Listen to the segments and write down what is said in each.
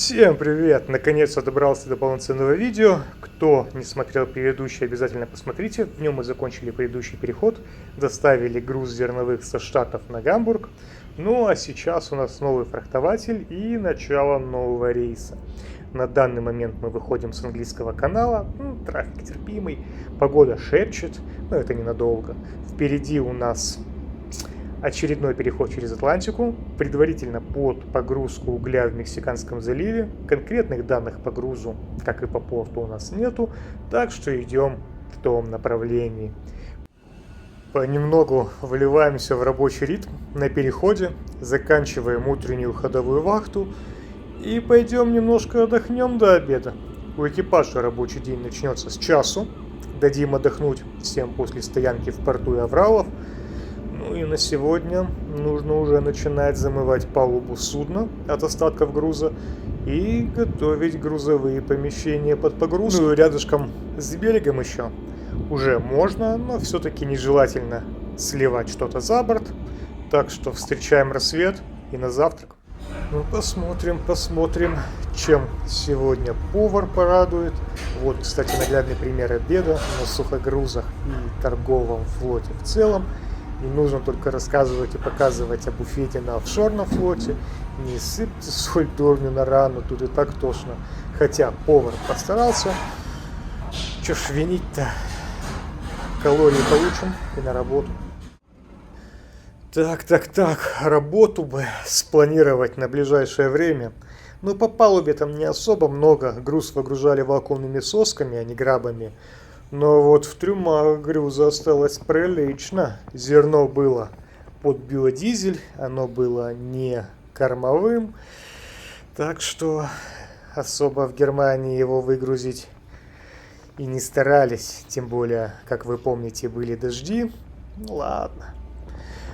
Всем привет! Наконец-то добрался до полноценного видео. Кто не смотрел предыдущий, обязательно посмотрите. В нем мы закончили предыдущий переход, доставили груз зерновых со Штатов на Гамбург. Ну а сейчас у нас новый фрахтователь и начало нового рейса. На данный момент мы выходим с английского канала, трафик терпимый, погода шепчет, но это ненадолго. Впереди у нас очередной переход через Атлантику, предварительно под погрузку угля в Мексиканском заливе. Конкретных данных по грузу, как и по порту, у нас нету, так что идем в том направлении. Понемногу вливаемся в рабочий ритм на переходе, заканчиваем утреннюю ходовую вахту и пойдем немножко отдохнем до обеда. У экипажа рабочий день начнется с часу, дадим отдохнуть всем после стоянки в порту и Авралов. Ну и на сегодня нужно уже начинать замывать палубу судна от остатков груза и готовить грузовые помещения под погрузку. Ну и рядышком с берегом еще уже можно, но все-таки нежелательно сливать что-то за борт. Так что встречаем рассвет и на завтрак. Ну посмотрим, чем сегодня повар порадует. Вот, кстати, наглядный пример обеда на сухогрузах и торговом флоте в целом. Не нужно только рассказывать и показывать о буфете на офшорном флоте. Не сыпьте соль дурню на рану, тут и так тошно. Хотя повар постарался. Чё ж винить-то? Калории получим и на работу. Так, работу бы спланировать на ближайшее время. Но по палубе там не особо много. Груз выгружали вакуумными сосками, а не грабами. Но вот в трюмах груза осталось прилично. Зерно было под биодизель, оно было не кормовым. Так что особо в Германии его выгрузить и не старались. Тем более, как вы помните, были дожди. Ну ладно.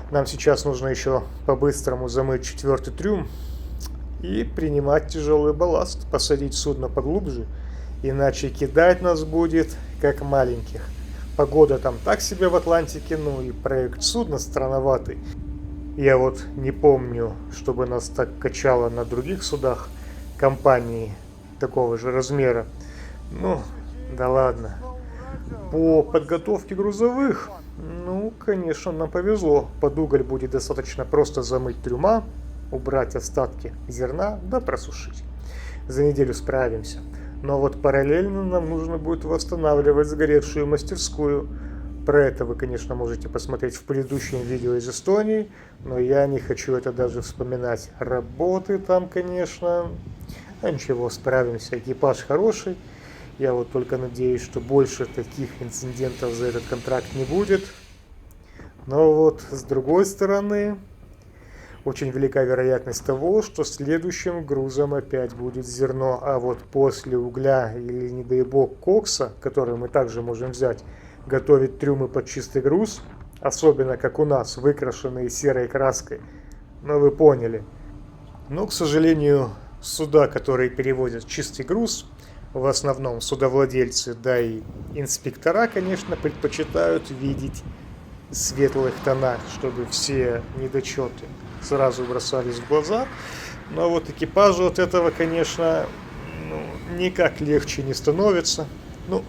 Нам сейчас нужно еще по-быстрому замыть 4-й трюм и принимать тяжелый балласт, посадить судно поглубже. Иначе кидать нас будет как маленьких. Погода там так себе в Атлантике, ну и проект судна странноватый. Я вот не помню, чтобы нас так качало на других судах компании такого же размера. Ну, да ладно. По подготовке грузовых, ну, конечно, нам повезло. Под уголь будет достаточно просто замыть трюма, убрать остатки зерна, да просушить. За неделю справимся. Но вот параллельно нам нужно будет восстанавливать сгоревшую мастерскую. Про это вы, конечно, можете посмотреть в предыдущем видео из Эстонии, но я не хочу это даже вспоминать. Работы там, конечно, а ничего, справимся. Экипаж хороший. Я вот только надеюсь, что больше таких инцидентов за этот контракт не будет. Но вот с другой стороны, очень велика вероятность того, что следующим грузом опять будет зерно, а вот после угля или, не дай бог, кокса, который мы также можем взять, готовить трюмы под чистый груз, особенно как у нас, выкрашенные серой краской, ну вы поняли. Но, к сожалению, суда, которые перевозят чистый груз, в основном судовладельцы, да и инспектора, конечно, предпочитают видеть светлых тонах, чтобы все недочеты сразу бросались в глаза. Но вот экипажу от этого, конечно, никак легче не становится. Ну,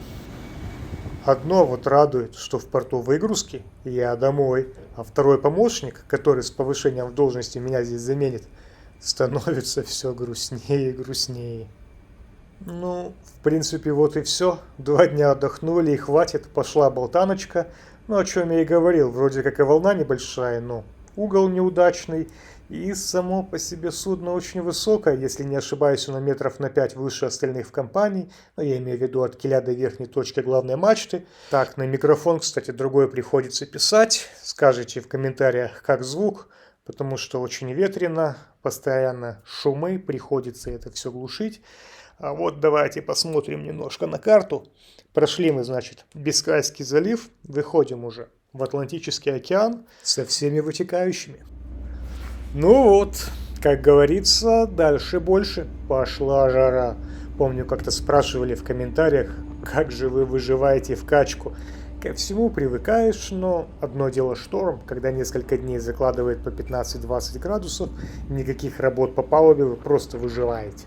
одно вот радует, что в порту выгрузки я домой, а второй помощник, который с повышением в должности меня здесь заменит, становится все грустнее и грустнее. Ну, в принципе, вот и все. 2 дня отдохнули и хватит, пошла болтаночка. Ну, о чем я и говорил, вроде как и волна небольшая, но угол неудачный, и само по себе судно очень высокое, если не ошибаюсь, оно метров на 5 выше остальных в компании, но я имею в виду от киля до верхней точки главной мачты. Так, на микрофон, кстати, другой приходится писать, скажите в комментариях, как звук, потому что очень ветрено, постоянно шумы, приходится это все глушить. А вот давайте посмотрим немножко на карту. Прошли мы, значит, Бискайский залив, выходим уже в Атлантический океан со всеми вытекающими. Ну вот, как говорится, дальше больше. Пошла жара. Помню, как-то спрашивали в комментариях, как же вы выживаете в качку. Ко всему привыкаешь, но одно дело шторм, когда несколько дней закладывает по 15-20 градусов, никаких работ по палубе, вы просто выживаете.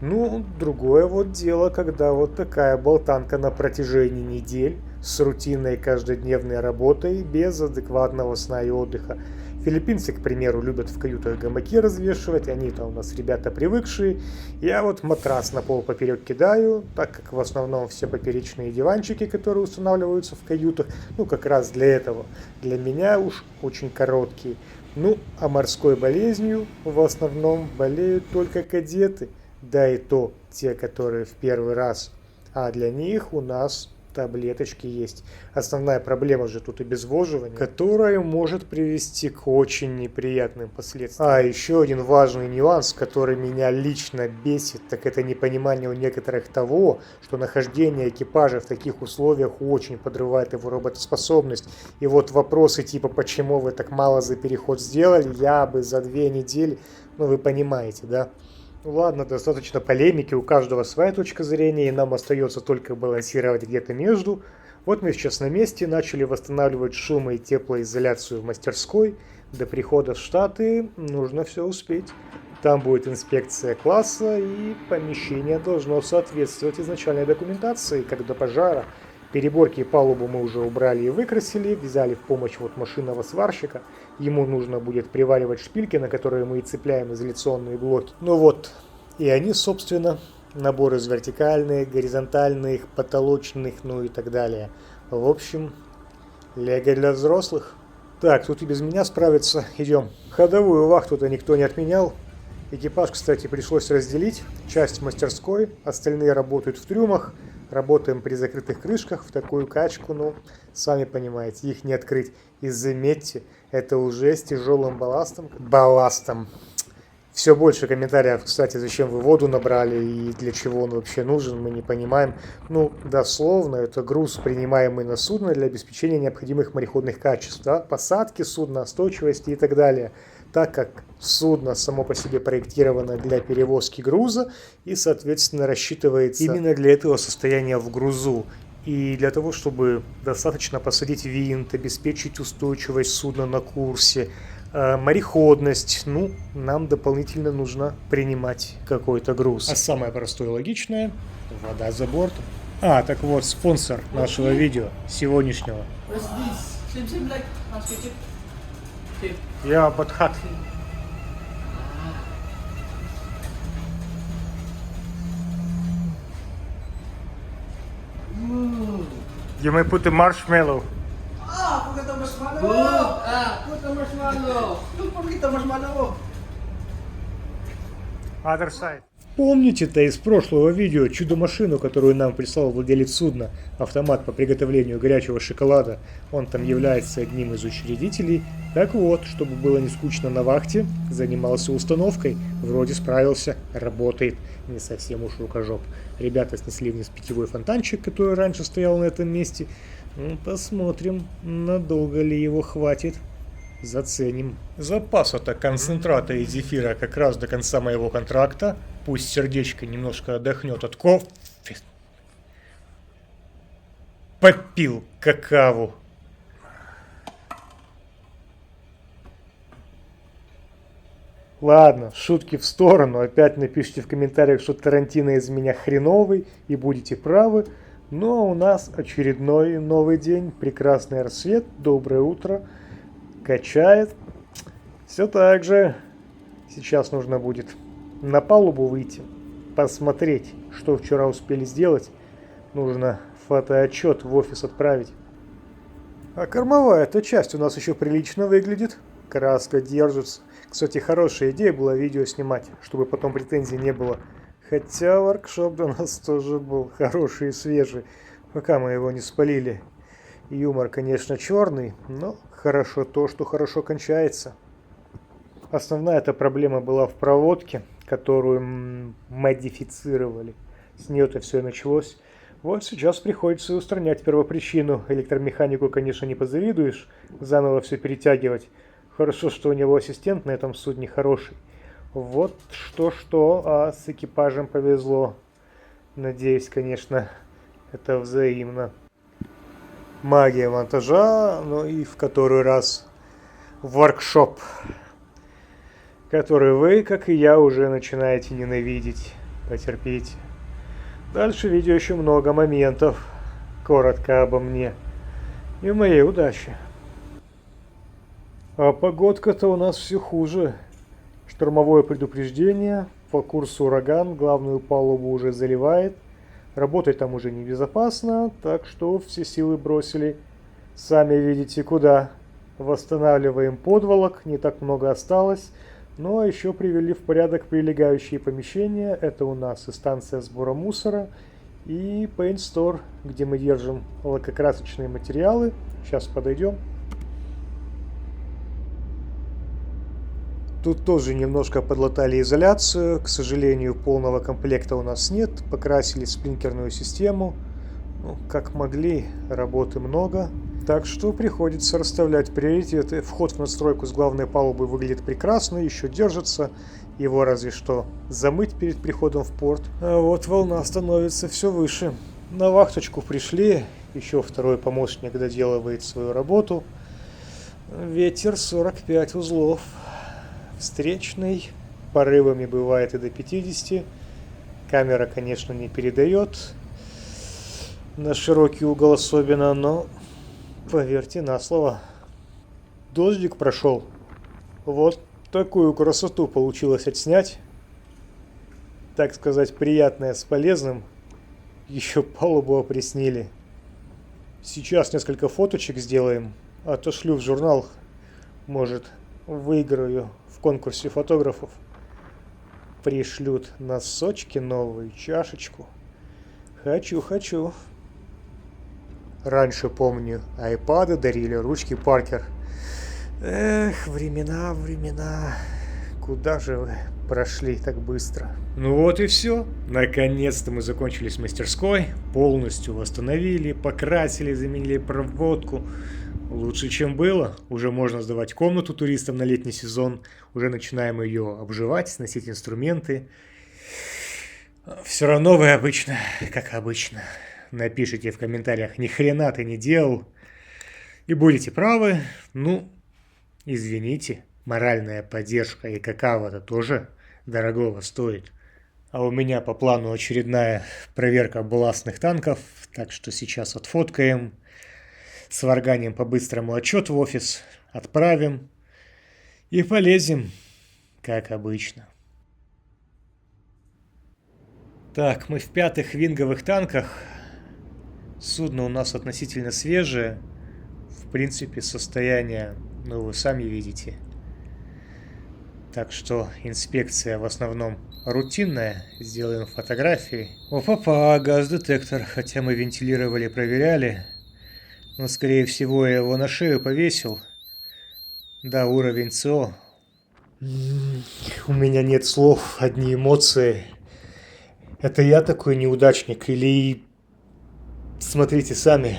Ну, другое вот дело, когда вот такая болтанка на протяжении недель с рутинной каждодневной работой без адекватного сна и отдыха. Филиппинцы, к примеру, любят в каютах гамаки развешивать, они-то у нас ребята привыкшие. Я вот матрас на пол поперек кидаю, так как в основном все поперечные диванчики, которые устанавливаются в каютах, ну как раз для этого, для меня уж очень короткие. Ну, а морской болезнью в основном болеют только кадеты, да и то те, которые в первый раз. А для них у нас таблеточки есть. Основная проблема же тут обезвоживание, которое может привести к очень неприятным последствиям. А еще один важный нюанс, который меня лично бесит, так это непонимание у некоторых того, что нахождение экипажа в таких условиях очень подрывает его работоспособность. И вот вопросы типа «почему вы так мало за переход сделали?» я бы за 2 недели, ну вы понимаете, да? Ладно, достаточно полемики, у каждого своя точка зрения, и нам остается только балансировать где-то между. Вот мы сейчас на месте, начали восстанавливать шум и теплоизоляцию в мастерской. До прихода в Штаты нужно все успеть. Там будет инспекция класса, и помещение должно соответствовать изначальной документации, как до пожара. Переборки и палубу мы уже убрали и выкрасили, взяли в помощь вот машинного сварщика. Ему нужно будет приваривать шпильки, на которые мы и цепляем изоляционные блоки. Ну вот, и они, собственно, набор из вертикальных, горизонтальных, потолочных, ну и так далее. В общем, лего для взрослых. Так, тут и без меня справиться. Идем. Ходовую вахту-то никто не отменял. Экипаж, кстати, пришлось разделить. Часть в мастерской, остальные работают в трюмах. Работаем при закрытых крышках в такую качку, ну, сами понимаете, их не открыть. И заметьте, это уже с тяжелым балластом. Все больше комментариев, кстати, зачем вы воду набрали и для чего он вообще нужен, мы не понимаем. Ну, дословно, это груз, принимаемый на судно для обеспечения необходимых мореходных качеств, да? Посадки судна, остойчивости и так далее. Так как судно само по себе проектировано для перевозки груза и, соответственно, рассчитывается именно для этого состояния в грузу. И для того, чтобы достаточно посадить винт, обеспечить устойчивость судна на курсе, мореходность, ну, нам дополнительно нужно принимать какой-то груз. А самое простое и логичное – вода за бортом. А, так вот, спонсор нашего видео сегодняшнего. Yeah, but hot. You may put the marshmallow. Put the marshmallow. Put the marshmallow. Don't forget the marshmallow. Other side. Помните-то из прошлого видео чудо-машину, которую нам прислал владелец судна, автомат по приготовлению горячего шоколада, он там является одним из учредителей. Так вот, чтобы было не скучно на вахте, занимался установкой, вроде справился, работает, не совсем уж рукожоп. Ребята снесли вниз питьевой фонтанчик, который раньше стоял на этом месте. Ну, посмотрим, надолго ли его хватит. Заценим. Запаса-то концентрата и зефира как раз до конца моего контракта. Пусть сердечко немножко отдохнет от кофе. Попил какаву. Ладно, шутки в сторону. Опять напишите в комментариях, что Тарантино из меня хреновый, и будете правы. Но у нас очередной новый день. Прекрасный рассвет. Доброе утро. Качает. Все так же. Сейчас нужно будет на палубу выйти, посмотреть, что вчера успели сделать. Нужно фотоотчет в офис отправить. А кормовая эта часть у нас еще прилично выглядит. Краска держится. Кстати, хорошая идея была видео снимать, чтобы потом претензий не было. Хотя воркшоп у нас тоже был хороший и свежий, пока мы его не спалили. Юмор, конечно, черный, но хорошо то, что хорошо кончается. Основная эта проблема была в проводке, которую модифицировали. С нее-то все и началось. Вот сейчас приходится устранять первопричину. Электромеханику, конечно, не позавидуешь, заново все перетягивать. Хорошо, что у него ассистент на этом судне хороший. Вот что-что, а с экипажем повезло. Надеюсь, конечно, это взаимно. Магия монтажа, ну и в который раз воркшоп, который вы, как и я, уже начинаете ненавидеть. Потерпите. Дальше видео еще много моментов. Коротко обо мне и моей удаче. А погодка-то у нас все хуже. Штормовое предупреждение. По курсу ураган. Главную палубу уже заливает. Работать там уже небезопасно. Так что все силы бросили. Сами видите куда. Восстанавливаем подволок. Не так много осталось. Ну а еще привели в порядок прилегающие помещения. Это у нас и станция сбора мусора. И Paint Store, где мы держим лакокрасочные материалы. Сейчас подойдем. Тут тоже немножко подлатали изоляцию. К сожалению, полного комплекта у нас нет. Покрасили сплинкерную систему. Ну, как могли, работы много. Так что приходится расставлять приоритеты. Вход в настройку с главной палубы выглядит прекрасно, еще держится. Его разве что замыть перед приходом в порт. А вот волна становится все выше. На вахточку пришли. Еще второй помощник доделывает свою работу. Ветер 45 узлов. Встречный. Порывами бывает и до 50. Камера, конечно, не передает. На широкий угол особенно, но поверьте на слово. Дождик прошел. Вот такую красоту получилось отснять. Так сказать, приятное с полезным. Еще палубу опреснили. Сейчас несколько фоточек сделаем. Отошлю в журнал. Может, выиграю в конкурсе фотографов. Пришлют носочки новые, чашечку. Хочу. Раньше, помню, айпады дарили, ручки Паркер. Эх, времена. Куда же вы прошли так быстро? Ну вот и все. Наконец-то мы закончили с мастерской. Полностью восстановили, покрасили, заменили проводку. Лучше, чем было. Уже можно сдавать комнату туристам на летний сезон. Уже начинаем ее обживать, сносить инструменты. Все равно вы обычно, как обычно, напишите в комментариях: ни хрена ты не делал. И будете правы. Ну, извините. Моральная поддержка и какао-то тоже дорогого стоит. А у меня по плану очередная проверка балластных танков. Так что сейчас отфоткаем. Сварганим по-быстрому отчет в офис. Отправим. И полезем, как обычно. Так, мы в 5-х винговых танках. Судно у нас относительно свежее. В принципе, состояние, ну, вы сами видите. Так что инспекция в основном рутинная. Сделаем фотографии. Опа-па, газ-детектор. Хотя мы вентилировали, проверяли. Но, скорее всего, я его на шею повесил. Да, уровень СО. У меня нет слов, одни эмоции. Это я такой неудачник или... Смотрите сами.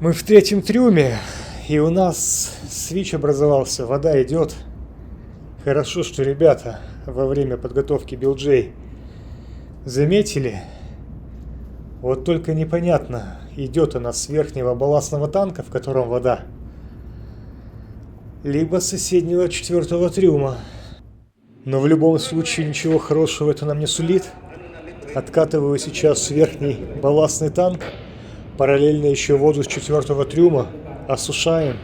Мы в 3-м трюме, и у нас свич образовался, вода идет. Хорошо, что ребята во время подготовки билджей заметили. Вот только непонятно, идет она с верхнего балластного танка, в котором вода, либо с соседнего 4-го трюма. Но в любом случае ничего хорошего это нам не сулит. Откатываю сейчас верхний балластный танк. Параллельно еще воду с 4-го трюма. Осушаем.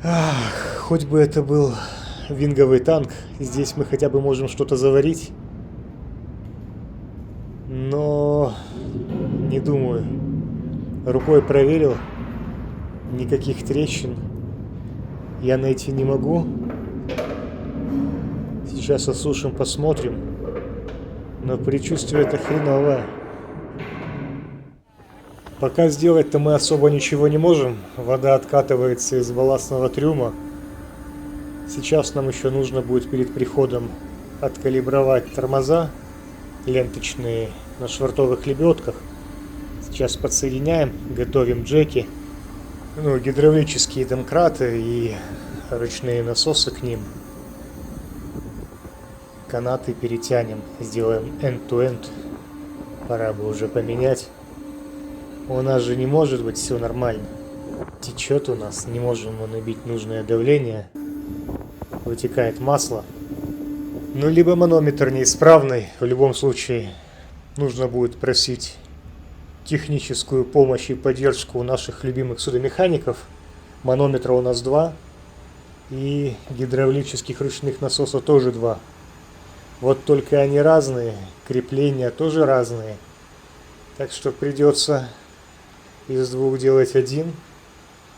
Ах, хоть бы это был винговый танк. Здесь мы хотя бы можем что-то заварить. Но не думаю. Рукой проверил. Никаких трещин я найти не могу. Сейчас осушим, посмотрим. Но предчувствие это хреновое. Пока сделать-то мы особо ничего не можем. Вода откатывается из балластного трюма. Сейчас нам еще нужно будет перед приходом откалибровать тормоза ленточные на швартовых лебедках. Сейчас подсоединяем, готовим джеки. Ну, гидравлические домкраты и ручные насосы к ним. Канаты перетянем, сделаем end-to-end. Пора бы уже поменять. У нас же не может быть все нормально. Течет у нас, не можем мы набить нужное давление. Вытекает масло. Ну, либо манометр неисправный, в любом случае нужно будет просить техническую помощь и поддержку у наших любимых судомехаников. Манометра у нас 2, и гидравлических ручных насосов тоже 2. Вот только они разные, крепления тоже разные. Так что придется из 2 делать один.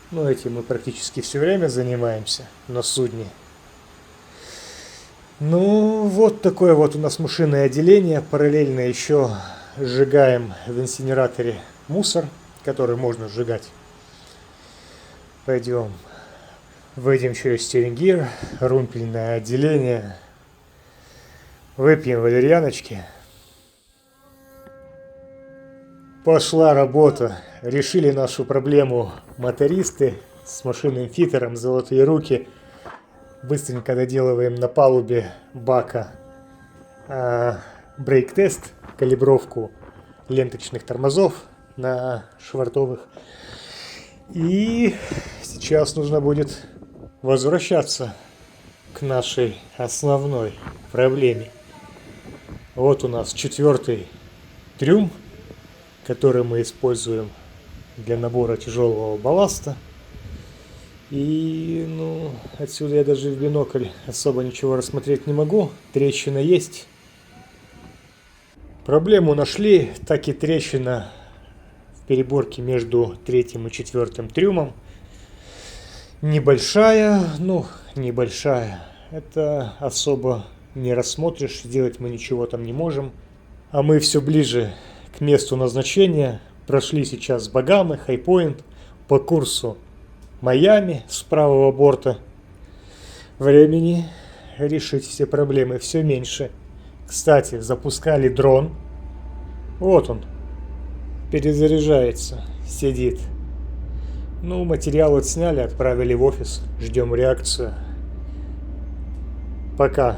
Ну, этим мы практически все время занимаемся на судне. Ну, вот такое вот у нас мушиное отделение. Параллельно еще сжигаем в инсинераторе мусор, который можно сжигать. Пойдем, выйдем через стирингир, румпельное отделение. Выпьем валерьяночки. Пошла работа. Решили нашу проблему мотористы с машинным фитером «Золотые руки». Быстренько доделываем на палубе бака брейк-тест, калибровку ленточных тормозов на швартовых. И сейчас нужно будет возвращаться к нашей основной проблеме. Вот у нас 4-й трюм, который мы используем для набора тяжелого балласта. И, ну, отсюда я даже в бинокль особо ничего рассмотреть не могу. Трещина есть. Проблему нашли, так и трещина в переборке между 3-м и 4-м трюмом. Небольшая, ну, небольшая. Это особо не рассмотришь, сделать мы ничего там не можем. А мы все ближе к месту назначения. Прошли сейчас Багамы, Хайпоинт по курсу Майами с правого борта. Времени решить все проблемы все меньше. Кстати, запускали дрон. Вот он. Перезаряжается. Сидит. Ну, материал отсняли, отправили в офис. Ждем реакцию. Пока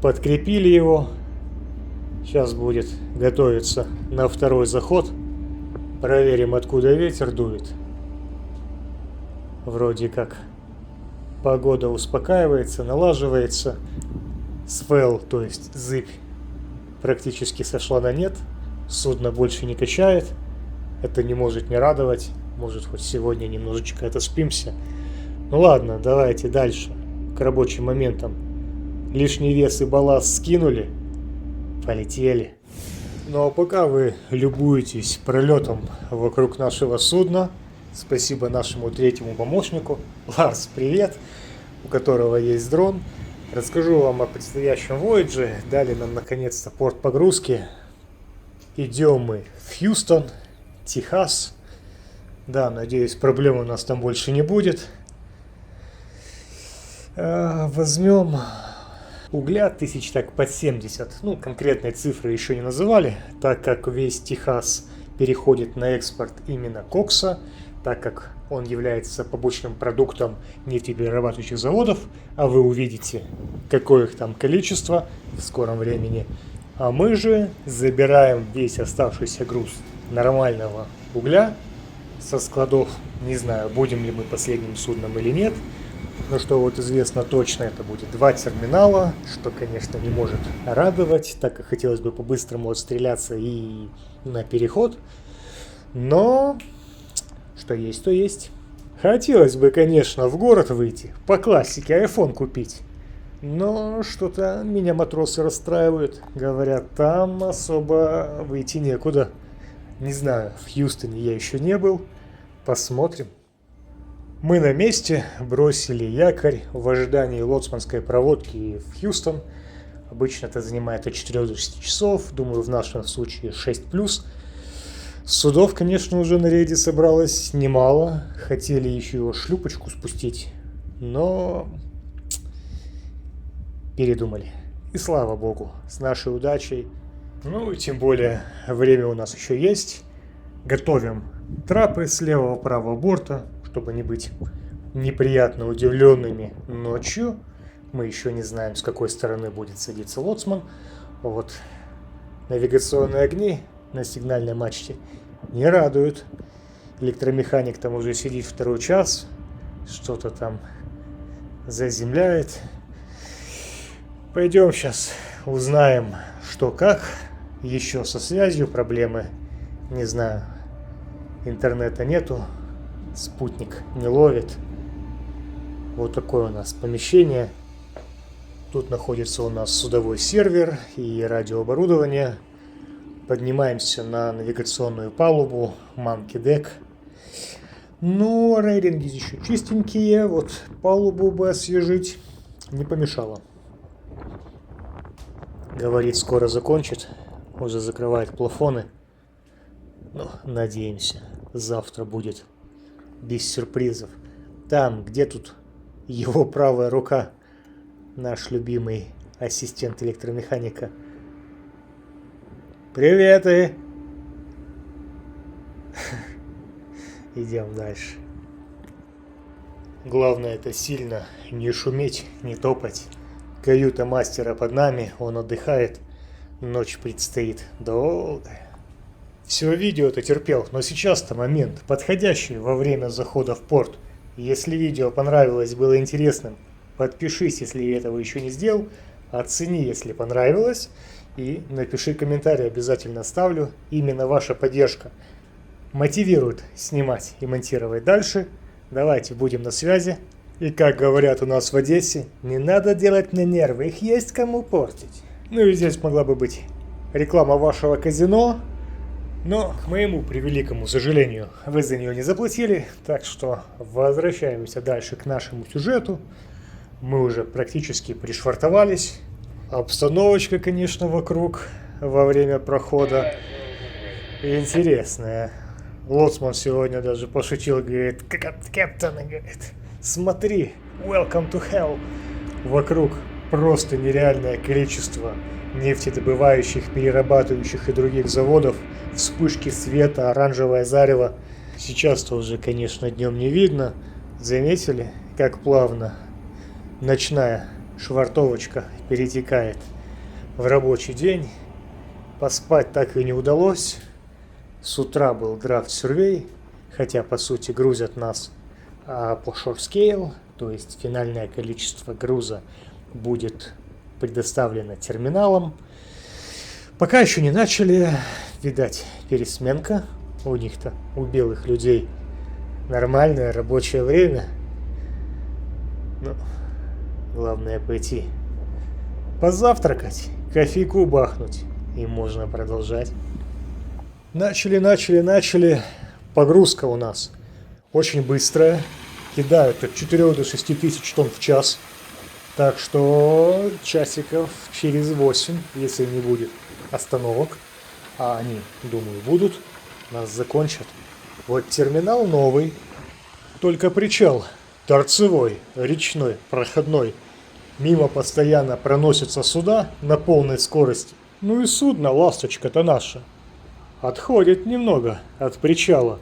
подкрепили его. Сейчас будет готовиться на 2-й заход. Проверим, откуда ветер дует. Вроде как погода успокаивается, налаживается. Свел, то есть зыбь, практически сошла на нет. Судно больше не качает. Это не может не радовать. Может, хоть сегодня немножечко отоспимся. Ну ладно, давайте дальше. К рабочим моментам. Лишний вес и балласт скинули. Полетели. Ну а пока вы любуетесь пролетом вокруг нашего судна, спасибо нашему 3-му помощнику. Ларс, привет! У которого есть дрон. Расскажу вам о предстоящем Voyage. Дали нам наконец-то порт погрузки. Идем мы в Хьюстон, Техас. Да, надеюсь, проблем у нас там больше не будет. Возьмем угля тысяч так под 70. Ну, конкретные цифры еще не называли, так как весь Техас переходит на экспорт именно кокса, так как он является побочным продуктом нефтеперерабатывающих заводов, а вы увидите, какое их там количество в скором времени. А мы же забираем весь оставшийся груз нормального угля со складов. Не знаю, будем ли мы последним судном или нет. Но что вот известно точно, это будет 2 терминала, что, конечно, не может радовать, так как хотелось бы по-быстрому отстреляться и на переход. Но что есть, то есть. Хотелось бы, конечно, в город выйти, по классике iPhone купить. Но что-то меня матросы расстраивают. Говорят, там особо выйти некуда. Не знаю, в Хьюстоне я еще не был. Посмотрим. Мы на месте, бросили якорь в ожидании лоцманской проводки в Хьюстон. Обычно это занимает от 4 до 6 часов, думаю, в нашем случае 6+. Судов, конечно, уже на рейде собралось немало. Хотели еще шлюпочку спустить, но передумали. И слава богу, с нашей удачей. Ну и тем более время у нас еще есть. Готовим трапы с левого-правого борта, чтобы не быть неприятно удивленными ночью. Мы еще не знаем, с какой стороны будет садиться лоцман. Вот навигационные огни на сигнальной мачте не радуют. Электромеханик там уже сидит 2-й час, что-то там заземляет. Пойдем сейчас узнаем, что как. Еще со связью проблемы. Не знаю. Интернета нету. Спутник не ловит. Вот такое у нас помещение. Тут находится у нас судовой сервер и радиооборудование. Поднимаемся на навигационную палубу Monkey Deck. Ну, рейтинги еще чистенькие. Вот палубу бы освежить не помешало. Говорит, скоро закончит. Уже закрывает плафоны. Ну, надеемся, завтра будет без сюрпризов. Там, где тут его правая рука, наш любимый ассистент электромеханика. Привет, и... Идем дальше. Главное это сильно не шуметь, не топать. Каюта мастера под нами, он отдыхает. Ночь предстоит долгая. Все видео-то терпел, но сейчас-то момент, подходящий во время захода в порт. Если видео понравилось, было интересным, подпишись, если этого еще не сделал, оцени, если понравилось, и напиши комментарий, обязательно ставлю. Именно ваша поддержка мотивирует снимать и монтировать дальше. Давайте будем на связи. И как говорят у нас в Одессе, не надо делать мне нервы, их есть кому портить. Ну и здесь могла бы быть реклама вашего казино, но, к моему превеликому сожалению, вы за нее не заплатили, так что возвращаемся дальше к нашему сюжету. Мы уже практически пришвартовались. Обстановочка, конечно, вокруг во время прохода интересная. Лоцман сегодня даже пошутил, говорит, капитан, говорит, смотри, welcome to hell. Вокруг просто нереальное количество нефтедобывающих, перерабатывающих и других заводов, вспышки света, оранжевое зарево. Сейчас-то уже, конечно, днем не видно. Заметили, как плавно ночная швартовочка перетекает в рабочий день. Поспать так и не удалось. С утра был драфт-сюрвей, хотя по сути грузят нас по short scale, то есть финальное количество груза будет предоставлено терминалом. Пока еще не начали, видать, пересменка. У них-то, у белых людей, нормальное рабочее время. Ну, главное пойти позавтракать, кофейку бахнуть, и можно продолжать. Начали. Погрузка у нас очень быстрая. Кидают от 4 до 6 тысяч тонн в час. Так что часиков через 8, если не будет остановок, а они, думаю, будут, нас закончат. Вот терминал новый, только причал торцевой, речной, проходной. Мимо постоянно проносятся суда на полной скорости. Ну и судно, ласточка-то наша, отходит немного от причала.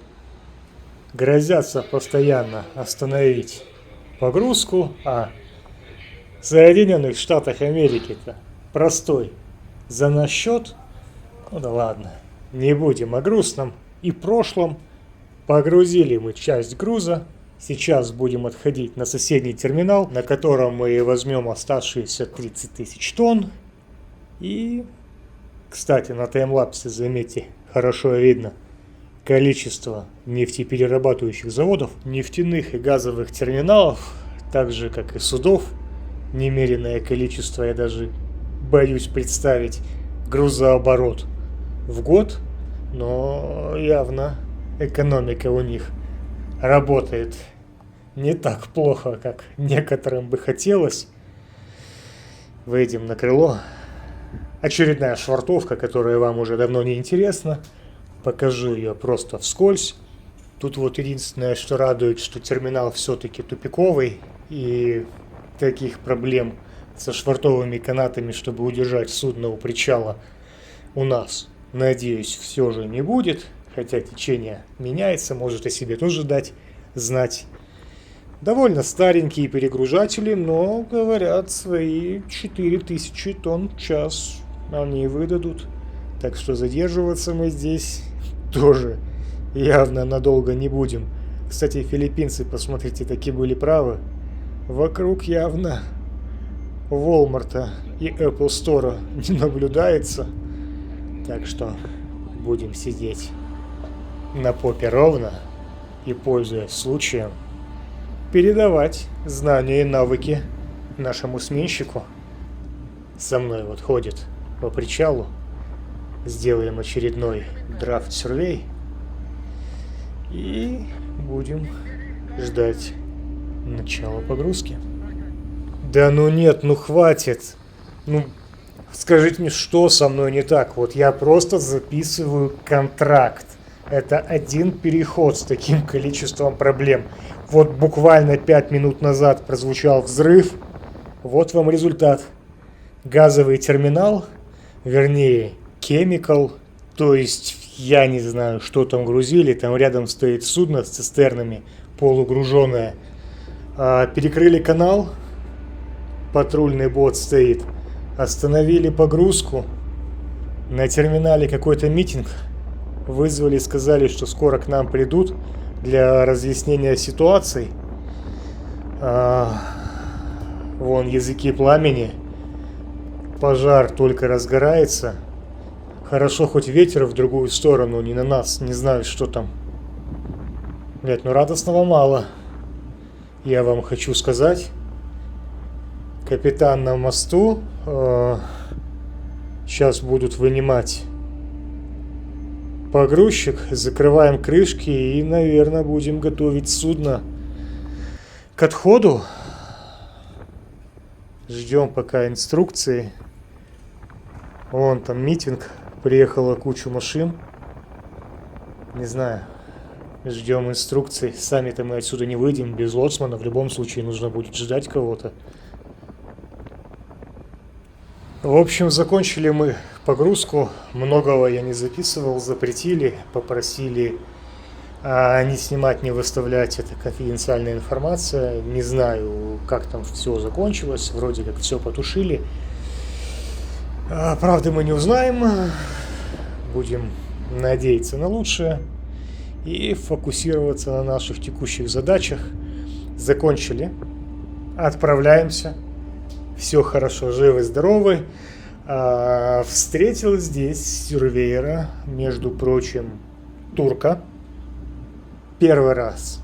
Грозятся постоянно остановить погрузку, а в Соединенных Штатах Америки-то простой за наш счет. Ну да ладно, не будем о грустном и прошлом. Погрузили мы часть груза. Сейчас будем отходить на соседний терминал, на котором мы возьмем оставшиеся 30 тысяч тонн. И, кстати, на таймлапсе, заметьте, хорошо видно количество нефтеперерабатывающих заводов, нефтяных и газовых терминалов, так же как и судов. Немеренное количество, я даже боюсь представить, грузооборот в год, но явно экономика у них работает не так плохо, как некоторым бы хотелось. Выйдем на крыло. Очередная швартовка, которая вам уже давно не интересна. Покажу ее просто вскользь. Тут вот единственное, что радует, что терминал все-таки тупиковый, и таких проблем со швартовыми канатами, чтобы удержать судно у причала, у нас, надеюсь, все же не будет. Хотя течение меняется, может о себе тоже дать знать. Довольно старенькие перегружатели, но, говорят, свои 4000 тонн в час они выдадут. Так что задерживаться мы здесь тоже явно надолго не будем. Кстати, филиппинцы, посмотрите, таки были правы. Вокруг явно Walmart и Apple Store не наблюдается. Так что будем сидеть на попе ровно и, пользуясь случаем, передавать знания и навыки нашему сменщику. Со мной вот ходит по причалу. Сделаем очередной драфт-сюрвей и будем ждать начала погрузки. Да ну нет, ну хватит. Ну, скажите мне, что со мной не так? Вот я просто записываю контракт. Это один переход с таким количеством проблем. Вот буквально 5 минут назад прозвучал взрыв. Вот вам результат. Газовый терминал, вернее, chemical, то есть я не знаю, что там грузили. Там рядом стоит судно с цистернами, полугруженное. Перекрыли канал, патрульный бот стоит. Остановили погрузку. На терминале какой-то митинг. Вызвали, сказали, что скоро к нам придут для разъяснения ситуации. Вон языки пламени. Пожар только разгорается. Хорошо, хоть ветер в другую сторону, не на нас. Не знаю, что там. Нет, ну радостного мало. Я вам хочу сказать. Капитан на мосту. Сейчас будут вынимать погрузчик. Закрываем крышки и, наверное, будем готовить судно к отходу. Ждем пока инструкции. Вон там митинг. Приехала куча машин. Не знаю. Ждем инструкций. Сами-то мы отсюда не выйдем без лоцмана. В любом случае нужно будет ждать кого-то. В общем, закончили мы погрузку. Многого я не записывал. Запретили. Попросили не снимать, не выставлять. Это конфиденциальная информация. Не знаю, как там все закончилось. Вроде как все потушили. Правда, мы не узнаем. Будем надеяться на лучшее и фокусироваться на наших текущих задачах. Закончили. Отправляемся. Все хорошо, живы, здоровы. Встретил здесь сюрвейера, между прочим, турка. Первый раз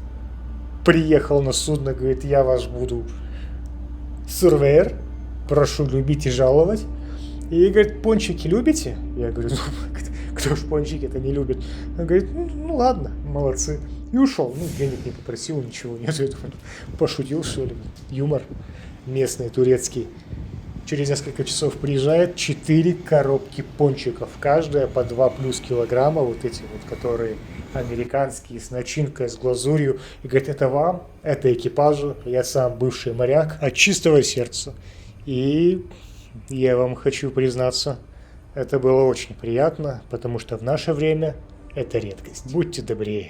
приехал на судно, говорит, я ваш буду сюрвейер. Прошу любить и жаловать. И говорит, пончики любите? Я говорю, ну, кто ж пончики-то не любит? Он говорит, ну ладно, молодцы. И ушел. Ну, денег не попросил, ничего нет. Я думаю, пошутил, что ли. Юмор местный, турецкий. Через несколько часов приезжает 4 коробки пончиков. Каждая по 2 плюс килограмма. Вот эти вот, которые американские, с начинкой, с глазурью. И говорит, это вам, это экипажу. Я сам бывший моряк от чистого сердца. И я вам хочу признаться, это было очень приятно, потому что в наше время это редкость. Будьте добрее.